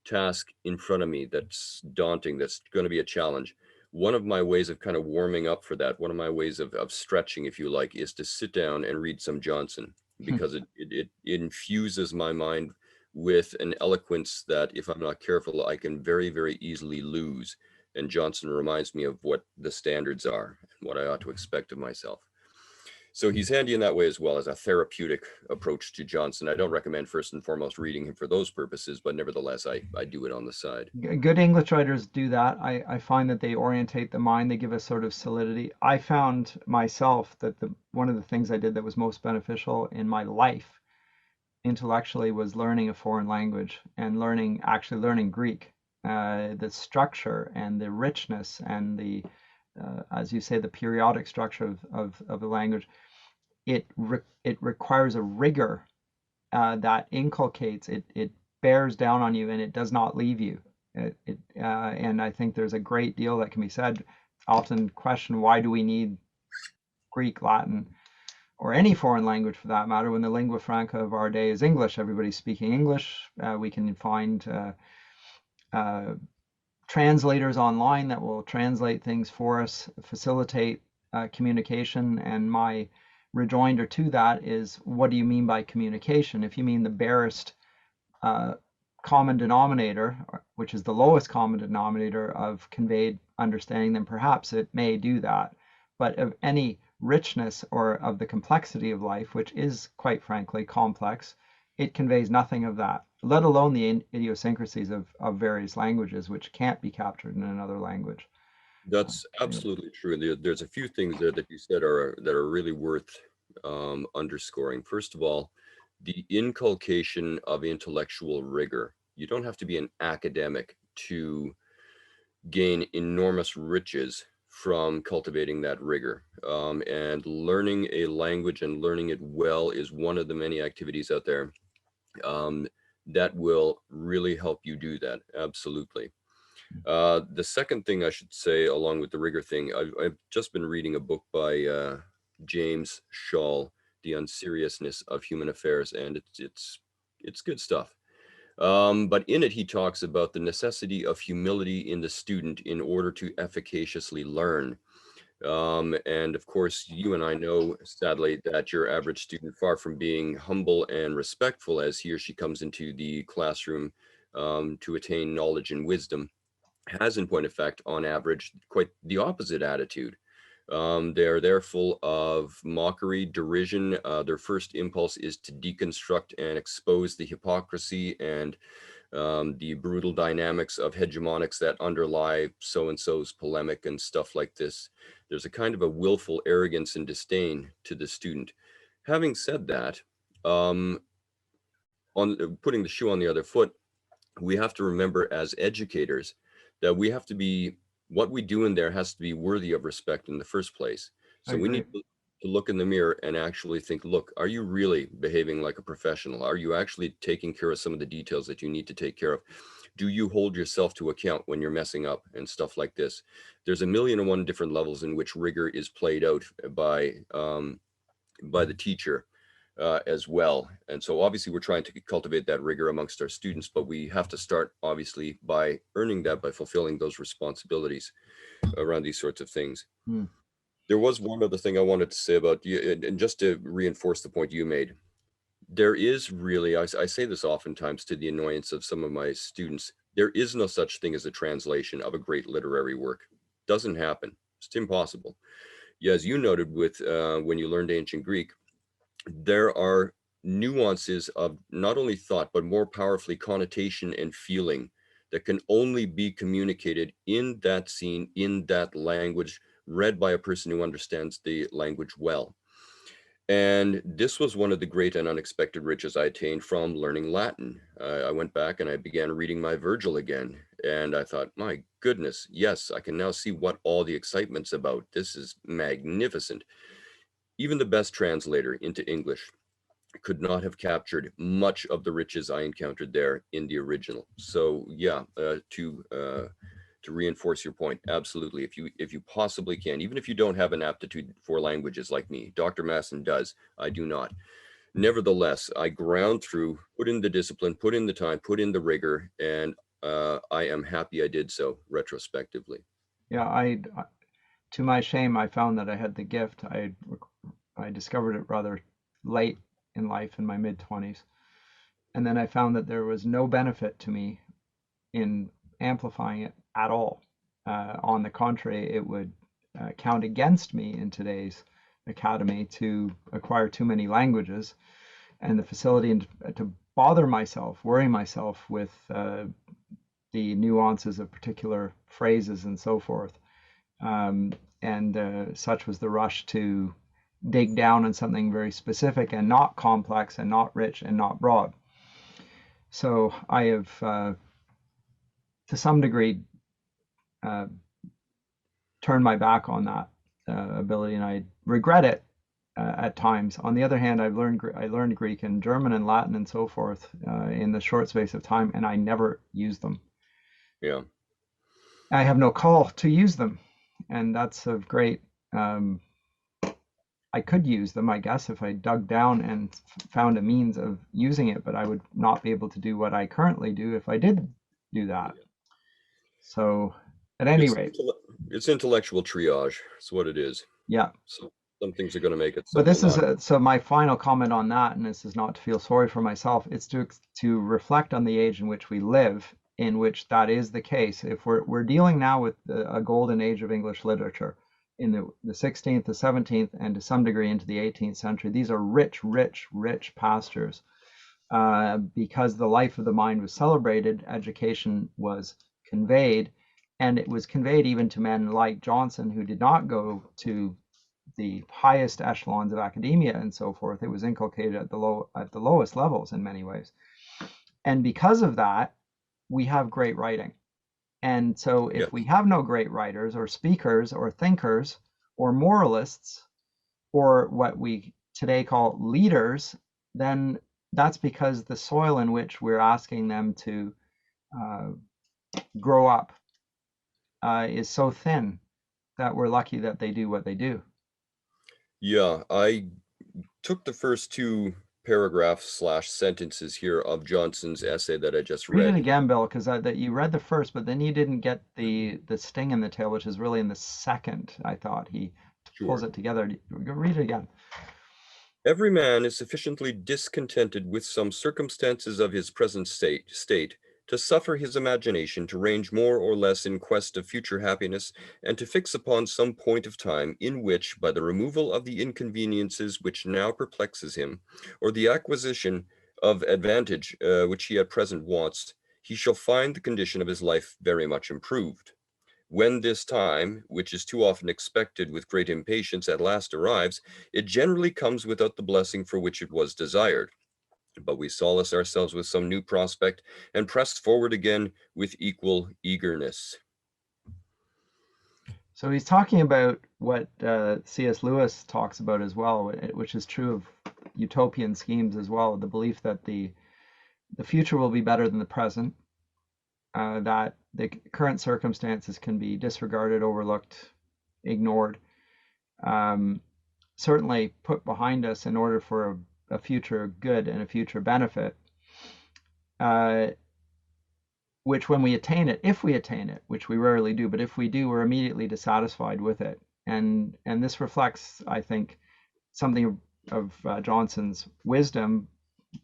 task in front of me that's daunting, that's going to be a challenge. One of my ways of kind of warming up for that, one of my ways of stretching, if you like, is to sit down and read some Johnson, because it infuses my mind with an eloquence that, if I'm not careful, I can very, very easily lose. And Johnson reminds me of what the standards are and what I ought to expect of myself. So he's handy in that way as well, as a therapeutic approach to Johnson. I don't recommend first and foremost reading him for those purposes, but nevertheless, I do it on the side. Good English writers do that. I find that they orientate the mind, they give a sort of solidity. I found myself that one of the things I did that was most beneficial in my life intellectually was learning a foreign language, and actually learning Greek. The structure and the richness and the, as you say, the periodic structure of the language, it requires a rigor that inculcates it. It bears down on you, and it does not leave you. And I think there's a great deal that can be said. Often question, why do we need Greek, Latin, or any foreign language for that matter, when the lingua franca of our day is English? Everybody's speaking English. We can find translators online that will translate things for us, facilitate communication. And my rejoinder to that is, what do you mean by communication? If you mean the barest common denominator, which is the lowest common denominator of conveyed understanding, then perhaps it may do that. But of any richness or of the complexity of life, which is quite frankly complex, it conveys nothing of that, let alone the idiosyncrasies of various languages, which can't be captured in another language. That's absolutely true. There's a few things there that you said that are really worth underscoring. First of all, the inculcation of intellectual rigor. You don't have to be an academic to gain enormous riches from cultivating that rigor. And learning a language and learning it well is one of the many activities out there that will really help you do that. Absolutely. The second thing I should say, along with the rigor thing, I've just been reading a book by James Shaw, The Unseriousness of Human Affairs, and it's good stuff. But in it, he talks about the necessity of humility in the student in order to efficaciously learn. And of course, you and I know, sadly, that your average student, far from being humble and respectful as he or she comes into the classroom to attain knowledge and wisdom, has, in point of fact, on average, quite the opposite attitude. They're full of mockery, derision. Their first impulse is to deconstruct and expose the hypocrisy and the brutal dynamics of hegemonics that underlie so-and-so's polemic and stuff like this. There's a kind of a willful arrogance and disdain to the student. Having said that, on putting the shoe on the other foot, we have to remember as educators that we have to be what we do in there has to be worthy of respect in the first place. I So we agree. need to look in the mirror and actually think, look, are you really behaving like a professional? Are you actually taking care of some of the details that you need to take care of? Do you hold yourself to account when you're messing up and stuff like this? There's a million and one different levels in which rigor is played out by the teacher as well. And so obviously we're trying to cultivate that rigor amongst our students, but we have to start obviously by earning that, by fulfilling those responsibilities around these sorts of things. Hmm. There was one other thing I wanted to say about you, and just to reinforce the point you made. There is really, I say this oftentimes to the annoyance of some of my students, there is no such thing as a translation of a great literary work. Doesn't happen. It's impossible. Yeah, as you noted with when you learned ancient Greek, there are nuances of not only thought, but more powerfully connotation and feeling that can only be communicated in that scene, in that language, read by a person who understands the language well. And this was one of the great and unexpected riches I attained from learning Latin. I went back and I began reading my Virgil again. And I thought, my goodness, yes, I can now see what all the excitement's about. This is magnificent. Even the best translator into English could not have captured much of the riches I encountered there in the original. So yeah, to reinforce your point, absolutely. If you possibly can, even if you don't have an aptitude for languages like me, Dr. Masson does, I do not. Nevertheless, I ground through, put in the discipline, put in the time, put in the rigor, and I am happy I did so retrospectively. Yeah, to my shame, I found that I had the gift. I discovered it rather late in life, in my mid-20s, and then I found that there was no benefit to me in amplifying it at all. On the contrary, it would count against me in today's academy to acquire too many languages, and the facility to bother myself, worry myself with the nuances of particular phrases and so forth. And such was the rush to dig down on something very specific and not complex and not rich and not broad. So I have, to some degree, uh, turned my back on that ability, and I regret it at times. On the other hand, I learned Greek and German and Latin and so forth in the short space of time, and I never used them. Yeah. I have no call to use them, and that's of great. I could use them, I guess, if I dug down and found a means of using it, but I would not be able to do what I currently do if I did do that. So, at any It's rate, it's intellectual triage. It's what it is. yeah. So some things are going to make it, But some will this is not. so my final comment on that, and this is not to feel sorry for myself. It's to reflect on the age in which we live, in which that is the case. If we're dealing now with a golden age of English literature in the 16th, the 17th, and to some degree into the 18th century, these are rich, rich, rich pastures. Because the life of the mind was celebrated, education was conveyed, and it was conveyed even to men like Johnson, who did not go to the highest echelons of academia and so forth. It was inculcated at the lowest levels in many ways. And because of that, we have great writing. And so Yes. if we have no great writers or speakers or thinkers or moralists or what we today call leaders, then that's because the soil in which we're asking them to uh, grow up is so thin that we're lucky that they do what they do. Yeah, I took the first two paragraphs slash sentences here of Johnson's essay that I just Read it read. again, Bill, because that you read the first, but then you didn't get the sting in the tail, which is really in the second. I thought he pulls Sure. it together. Read it again. Every man is sufficiently discontented with some circumstances of his present state to suffer his imagination to range more or less in quest of future happiness, and to fix upon some point of time in which, by the removal of the inconveniences which now perplexes him, or the acquisition of advantage which he at present wants, he shall find the condition of his life very much improved. When this time, which is too often expected with great impatience, at last arrives, it generally comes without the blessing for which it was desired. But we solace ourselves with some new prospect and press forward again with equal eagerness. So he's talking about what C.S. Lewis talks about as well, which is true of utopian schemes as well, the belief that the future will be better than the present, that the current circumstances can be disregarded, overlooked, ignored, um, certainly put behind us in order for a future good and a future benefit, uh, which when we attain it, if we attain it, which we rarely do, but if we do, we're immediately dissatisfied with it. And this reflects, I think, something of Johnson's wisdom,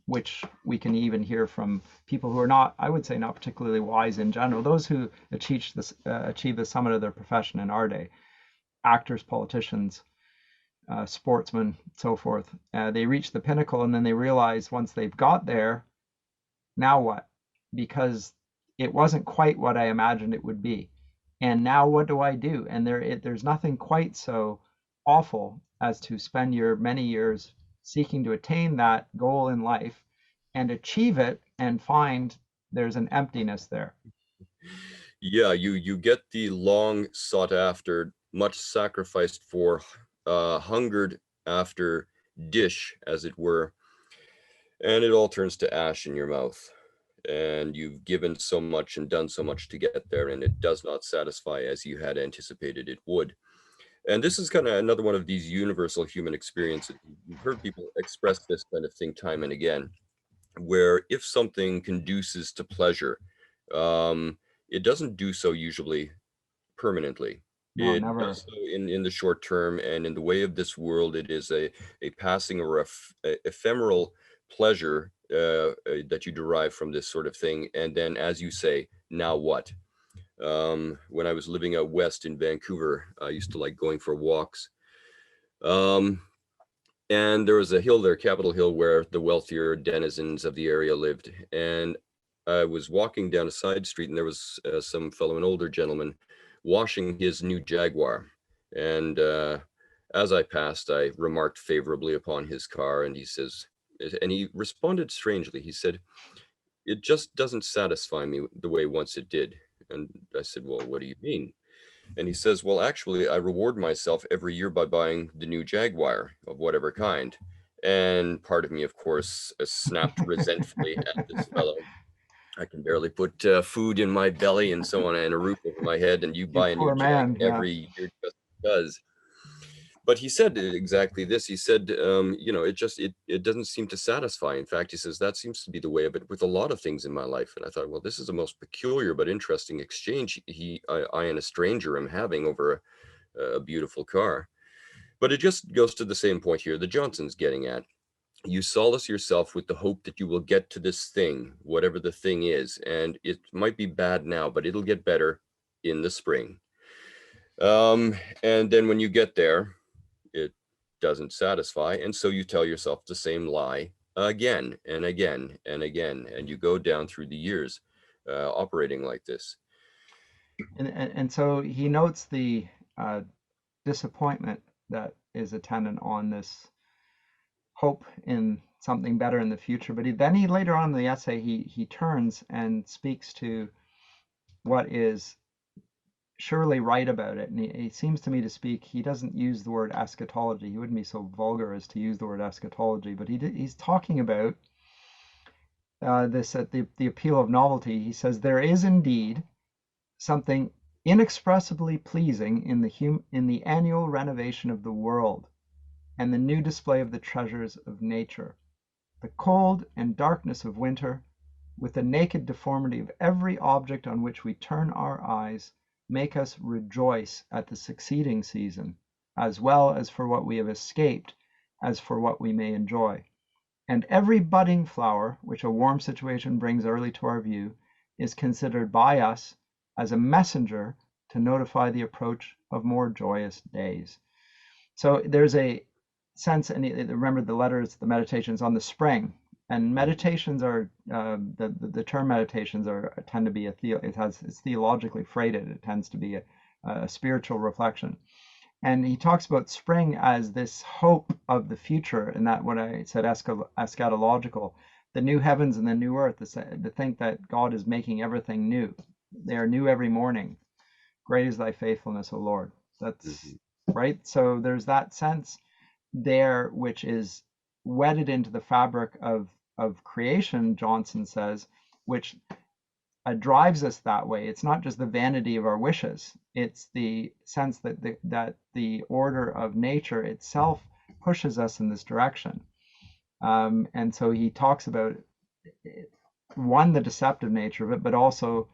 which we can even hear from people who are not, I would say, not particularly wise in general, those who achieve the summit of their profession in our day, actors, politicians, sportsmen, so forth. They reach the pinnacle and then they realize once they've got there, now what? Because it wasn't quite what I imagined it would be. And now what do I do? And there's nothing quite so awful as to spend your many years seeking to attain that goal in life and achieve it and find there's an emptiness there. Yeah, you get the long sought after, much sacrificed for, hungered after dish, as it were, and it all turns to ash in your mouth. And you've given so much and done so much to get there, and it does not satisfy as you had anticipated it would. And this is kind of another one of these universal human experiences. You've heard people express this kind of thing time and again, where if something conduces to pleasure, it doesn't do so usually permanently. No, It never. does so in the short term, and in the way of this world, it is a passing or ephemeral pleasure that you derive from this sort of thing. And then, as you say, now what? When I was living out west in Vancouver, I used to like going for walks. Um, and there was a hill there, Capitol Hill, where the wealthier denizens of the area lived. And I was walking down a side street, and there was some fellow, an older gentleman, washing his new Jaguar. And as I passed, I remarked favorably upon his car, and he says, and he responded strangely. He said, "It just doesn't satisfy me the way once it did." And I said, "Well, what do you mean?" And he says, "Well, actually, I reward myself every year by buying the new Jaguar of whatever kind." And part of me, of course, snapped resentfully at this fellow. I can barely put food in my belly and so on, and a roof over my head, and you You buy a new poor Jag man. Yeah. every year just because. But he said exactly this. He said, it doesn't seem to satisfy. In fact, he says that seems to be the way of it with a lot of things in my life. And I thought, well, this is a most peculiar but interesting exchange I and a stranger am having over a beautiful car. But it just goes to the same point here that Johnson's getting at. You solace yourself with the hope that you will get to this thing, whatever the thing is, and it might be bad now, but it'll get better in the spring. And then when you get there, it doesn't satisfy, and so you tell yourself the same lie again and again and again, and you go down through the years operating like this. And so he notes the disappointment that is attendant on this hope in something better in the future. But then he later on in the essay he turns and speaks to what is surely right about it. And he seems to me to speak. He doesn't use the word eschatology. He wouldn't be so vulgar as to use the word eschatology. But he's talking about this at the appeal of novelty. He says there is indeed something inexpressibly pleasing in the annual renovation of the world and the new display of the treasures of nature. The cold and darkness of winter, with the naked deformity of every object on which we turn our eyes, make us rejoice at the succeeding season, as well as for what we have escaped as for what we may enjoy. And every budding flower which a warm situation brings early to our view is considered by us as a messenger to notify the approach of more joyous days. So there's a sense, and remember the letters, the meditations on the spring, and meditations are the term meditations tend to be it's theologically freighted. It tends to be a spiritual reflection, and he talks about spring as this hope of the future, and that what I said eschatological, the new heavens and the new earth, to think that God is making everything new. They are new every morning. Great is thy faithfulness, O Lord. That's Mhm. right. So there's that sense there, which is wedded into the fabric of creation, Johnson says, which drives us that way. It's not just the vanity of our wishes; it's the sense that the order of nature itself pushes us in this direction. And so he talks about one, the deceptive nature of it, but also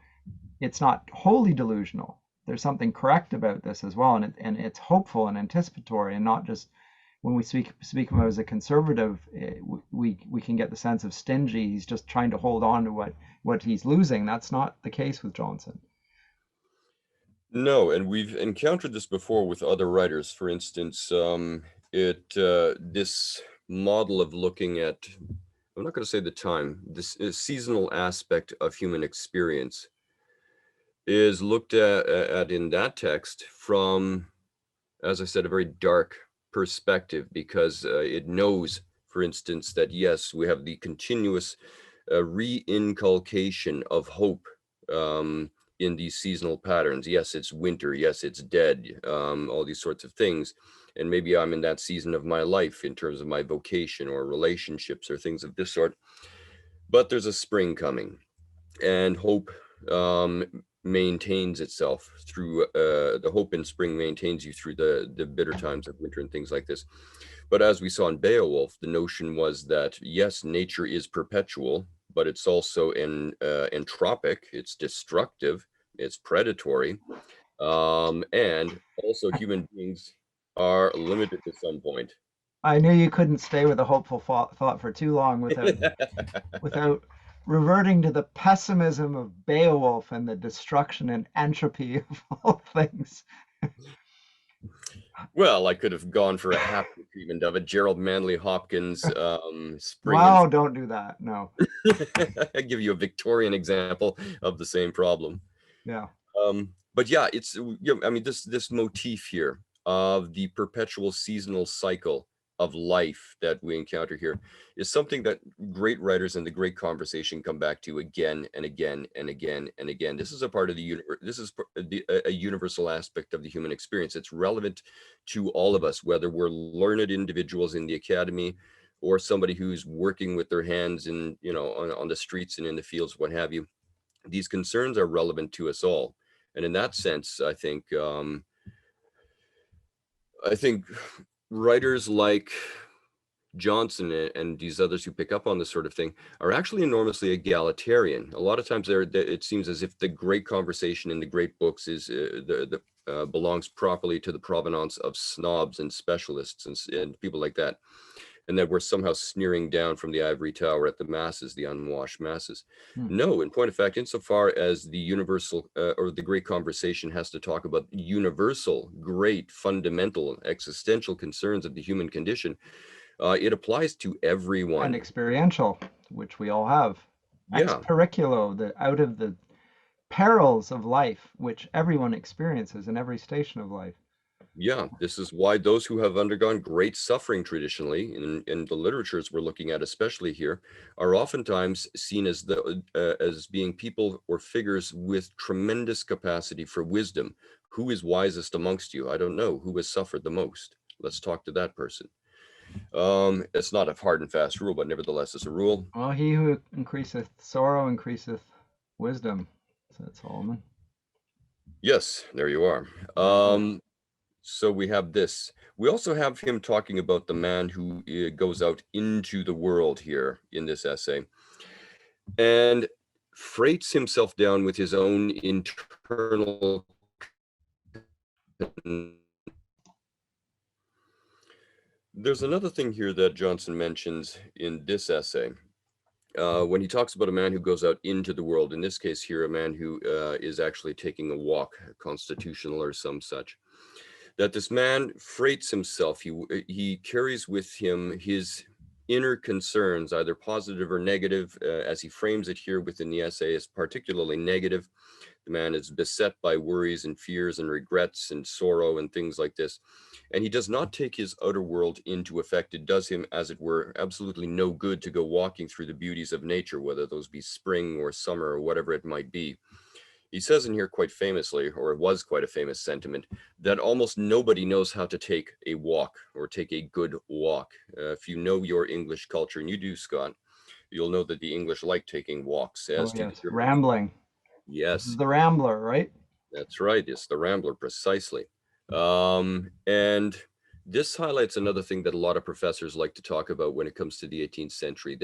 it's not wholly delusional. There's something correct about this as well, and it's hopeful and anticipatory, and not just when we speak about as a conservative, we can get the sense of stingy. He's just trying to hold on to what he's losing. That's not the case with Johnson. No, and we've encountered this before with other writers. For instance, this model of looking at, I'm not going to say the time, this seasonal aspect of human experience is looked at in that text from, as I said, a very dark perspective, because it knows, for instance, that yes, we have the continuous reinculcation of hope in these seasonal patterns. Yes, it's winter. Yes, it's dead. All these sorts of things. And maybe I'm in that season of my life in terms of my vocation or relationships or things of this sort. But there's a spring coming, and hope maintains itself through the hope in spring maintains you through the bitter times of winter and things like this. But as we saw in Beowulf, the notion was that yes, nature is perpetual, but it's also entropic, it's destructive, it's predatory, and also human beings are limited to some point. I knew you couldn't stay with a hopeful thought for too long without reverting to the pessimism of Beowulf and the destruction and entropy of all things. Well, I could have gone for a happy treatment of it. Gerald Manley Hopkins, Spring and Wow, don't do that. No. I give you a Victorian example of the same problem. Yeah. But yeah, it's I mean this motif here of the perpetual seasonal cycle of life that we encounter here is something that great writers in the great conversation come back to again and again and again and again. This is a part of the universe. This is a universal aspect of the human experience. It's relevant to all of us, whether we're learned individuals in the academy or somebody who's working with their hands in, on the streets and in the fields, what have you. These concerns are relevant to us all. And in that sense, I think writers like Johnson and these others who pick up on this sort of thing are actually enormously egalitarian. A lot of times, it seems as if the great conversation in the great books is belongs properly to the provenance of snobs and specialists and people like that, and that we're somehow sneering down from the ivory tower at the masses, the unwashed masses. Hmm. No, in point of fact, insofar as the universal or the great conversation has to talk about universal, great, fundamental, existential concerns of the human condition, it applies to And everyone. experiential, which we all have. Ex Yeah, periculo, the out of the perils of life, which everyone experiences in every station of life. yeah. This is why those who have undergone great suffering traditionally, in the literatures we're looking at, especially here, are oftentimes seen as being people or figures with tremendous capacity for wisdom. Who is wisest amongst you? I don't know. Who has suffered the most? Let's talk to that person. It's not a hard and fast rule, but nevertheless, it's a rule. Well, he who increaseth sorrow increaseth wisdom, said Solomon. Yes, there you are. There you go. So we have this. We also have him talking about the man who goes out into the world here in this essay and freights himself down with his own internal. There's another thing here that Johnson mentions in this essay. When he talks about a man who goes out into the world, in this case here, a man who is actually taking a walk, constitutional or some such, that this man freights himself. He carries with him his inner concerns, either positive or negative, as he frames it here within the essay, is particularly negative. The man is beset by worries and fears and regrets and sorrow and things like this. And he does not take his outer world into effect. It does him, as it were, absolutely no good to go walking through the beauties of nature, whether those be spring or summer or whatever it might be. He says in here quite famously, or it was quite a famous sentiment, that almost nobody knows how to take a walk or take a good walk. If you know your English culture, and you do, Scott, you'll know that the English like taking walks, Oh as do the yes, Germans. rambling. This is Yes, the Rambler, right? that's right. It's the Rambler, precisely. And this highlights another thing that a lot of professors like to talk about when it comes to the 18th century.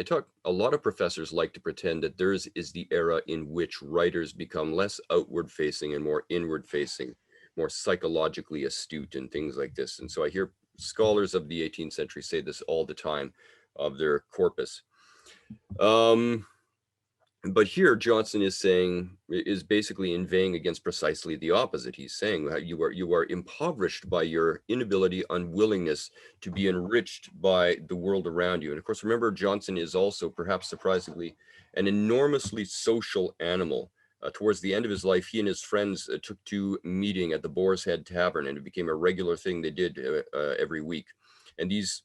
A lot of professors like to pretend that theirs is the era in which writers become less outward facing and more inward facing, more psychologically astute and things like this. And so I hear scholars of the 18th century say this all the time of their corpus. Um, but here Johnson is basically inveighing against precisely the opposite. He's saying how you are impoverished by your inability, unwillingness to be enriched by the world around you. And of course, remember, Johnson is also, perhaps surprisingly, an enormously social animal. Towards the end of his life, he and his friends took to meeting at the Boar's Head Tavern, and it became a regular thing they did every week. And these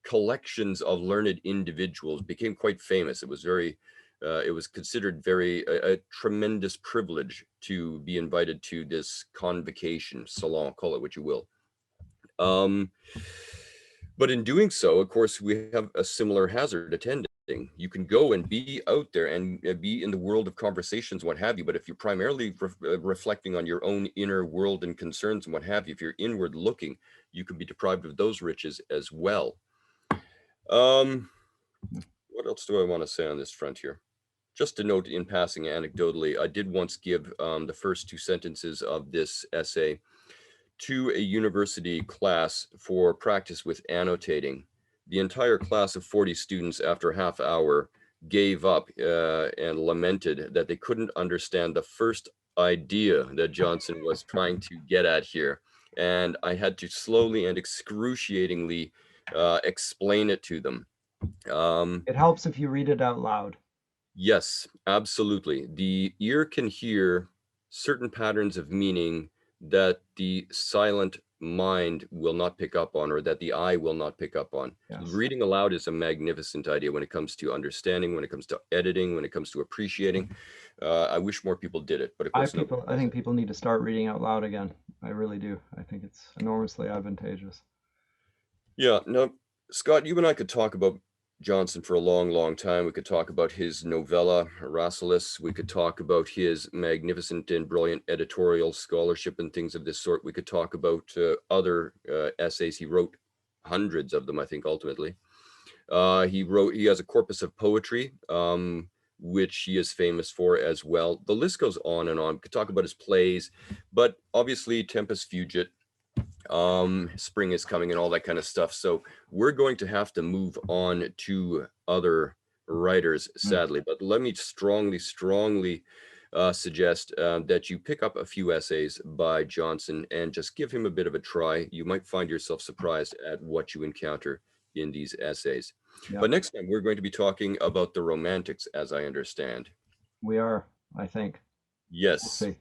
collections of learned individuals became quite famous. It was considered a tremendous privilege to be invited to this convocation, salon, call it what you will. Um, but in doing so, of course, we have a similar hazard attending. You can go and be out there and be in the world of conversations, what have you. But if you're primarily reflecting on your own inner world and concerns and what have you, if you're inward looking, you can be deprived of those riches as well. What else do I want to say on this front here? Just to note in passing anecdotally, I did once give the first two sentences of this essay to a university class for practice with annotating. The entire class of 40 students, after a half hour, gave up and lamented that they couldn't understand the first idea that Johnson was trying to get at here. And I had to slowly and excruciatingly explain it to them. It helps if you read it out loud. Yes, absolutely. The ear can hear certain patterns of meaning that the silent mind will not pick up on, or that the eye will not pick up on. Yes. Reading aloud is a magnificent idea when it comes to understanding, when it comes to editing, when it comes to appreciating. I wish more people did it, but of course, nobody I does think it. people need to start reading out loud again. I really do. I think it's enormously advantageous. Yeah, no, Scott, you and I could talk about Johnson for a long, long time. We could talk about his novella, Rasselas. We could talk about his magnificent and brilliant editorial scholarship and things of this sort. We could talk about other essays. He wrote hundreds of them, I think, ultimately. He has a corpus of poetry, which he is famous for as well. The list goes on and on. We could talk about his plays, but obviously Tempus Fugit, spring is coming and all that kind of stuff. So we're going to have to move on to other writers, sadly. But let me strongly suggest that you pick up a few essays by Johnson and just give him a bit of a try. You might find yourself surprised at what you encounter in these essays. Yep. But next time we're going to be talking about the Romantics, as I understand. We are, I think. Yes. We'll see.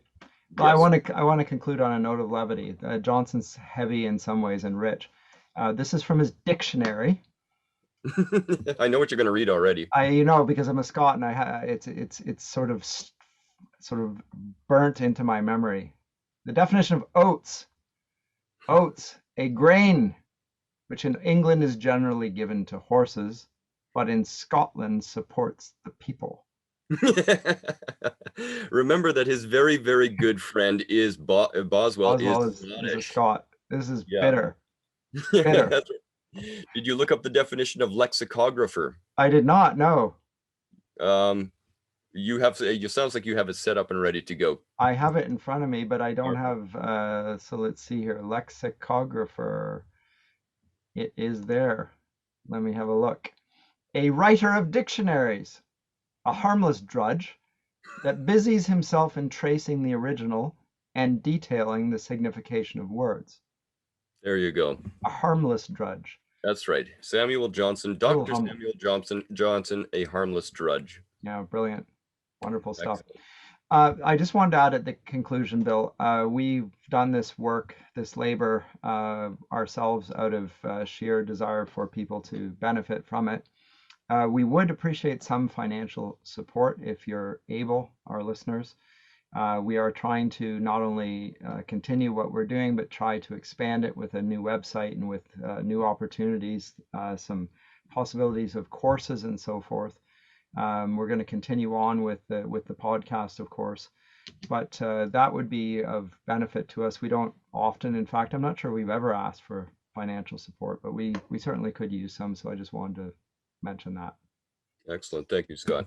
Yes. I want to conclude on a note of levity. Johnson's heavy in some ways and rich. This is from his dictionary. I know what you're going to read already. Because I'm a Scot and it's sort of burnt into my memory. The definition of oats: a grain which in England is generally given to horses, but in Scotland supports the people. Remember that his very, very good friend is Boswell. Boswell is a Scot. This is bitter. Bitter. That's right. Did you look up the definition of lexicographer? I did not know. You sounds like you have it set up and ready to go. I have it in front of me, but I don't have. So let's see here. Lexicographer. It is there. Let me have a look. A writer of dictionaries, a harmless drudge that busies himself in tracing the original and detailing the signification of words. There you go. A harmless drudge. That's right. Samuel Johnson, Dr. Samuel Johnson, a harmless drudge. Yeah, brilliant. Wonderful stuff. I just wanted to add at the conclusion, Bill, we've done this work, this labor ourselves out of sheer desire for people to benefit from it. We would appreciate some financial support if you're able, our listeners. We are trying to not only continue what we're doing, but try to expand it with a new website and with new opportunities, some possibilities of courses and so forth. We're going to continue on with the podcast, of course, but that would be of benefit to us. We don't often, in fact, I'm not sure we've ever asked for financial support, but we certainly could use some. So I just wanted to mention that. Excellent. Thank you, Scott.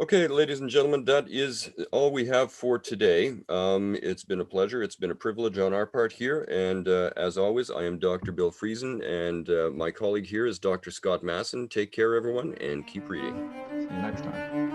Okay, ladies and gentlemen, that is all we have for today. It's been a pleasure. It's been a privilege on our part here. And as always, I am Dr. Bill Friesen, and my colleague here is Dr. Scott Masson. Take care, everyone, and keep reading. See you next time.